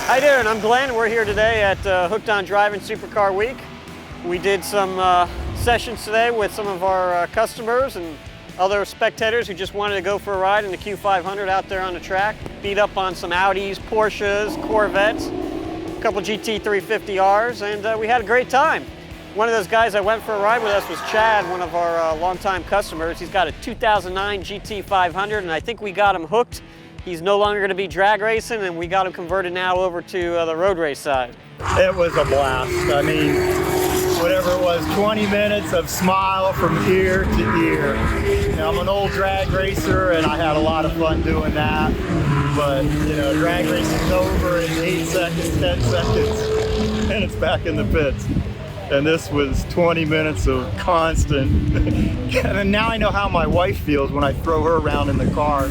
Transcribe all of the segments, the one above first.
How you doing? I'm Glenn. We're here today at Hooked on Driving Supercar Week. We did some sessions today with some of our customers and other spectators who just wanted to go for a ride in the Q500 out there on the track. Beat up on some Audis, Porsches, Corvettes, a couple GT350Rs, and we had a great time. One of those guys that went for a ride with us was Chad, one of our longtime customers. He's got a 2009 GT500, and I think we got him hooked. He's no longer going to be drag racing, and we got him converted now over to the road race side. It was a blast. I mean, whatever it was, 20 minutes of smile from ear to ear. You know, I'm an old drag racer, and I had a lot of fun doing that. But, you know, drag racing's over in 8 seconds, 10 seconds, and it's back in the pits. And this was 20 minutes of constant. And now I know how my wife feels when I throw her around in the car,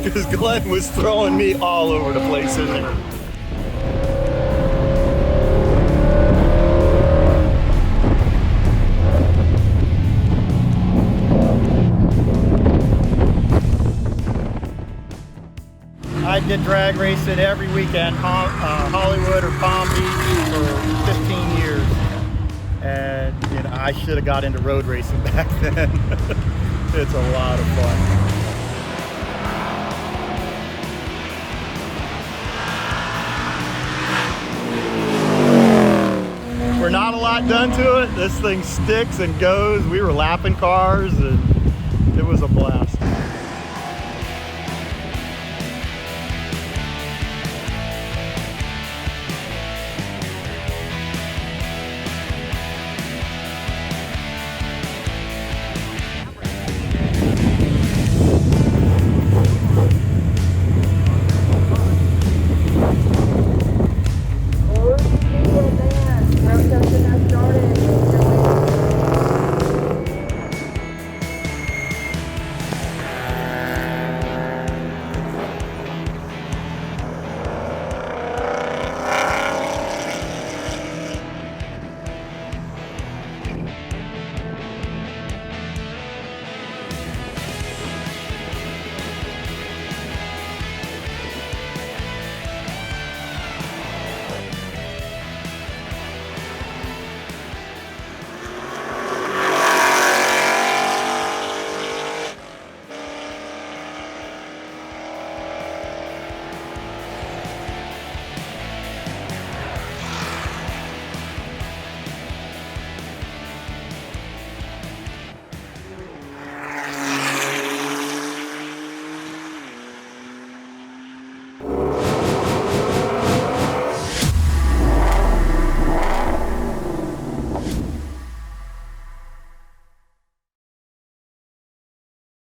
because Glenn was throwing me all over the place in there. I did drag racing every weekend, Hollywood or Palm Beach for 15 years. And you know, I should have got into road racing back then. It's a lot of fun. We're not a lot done to it. This thing sticks and goes. We were lapping cars and it was a blast.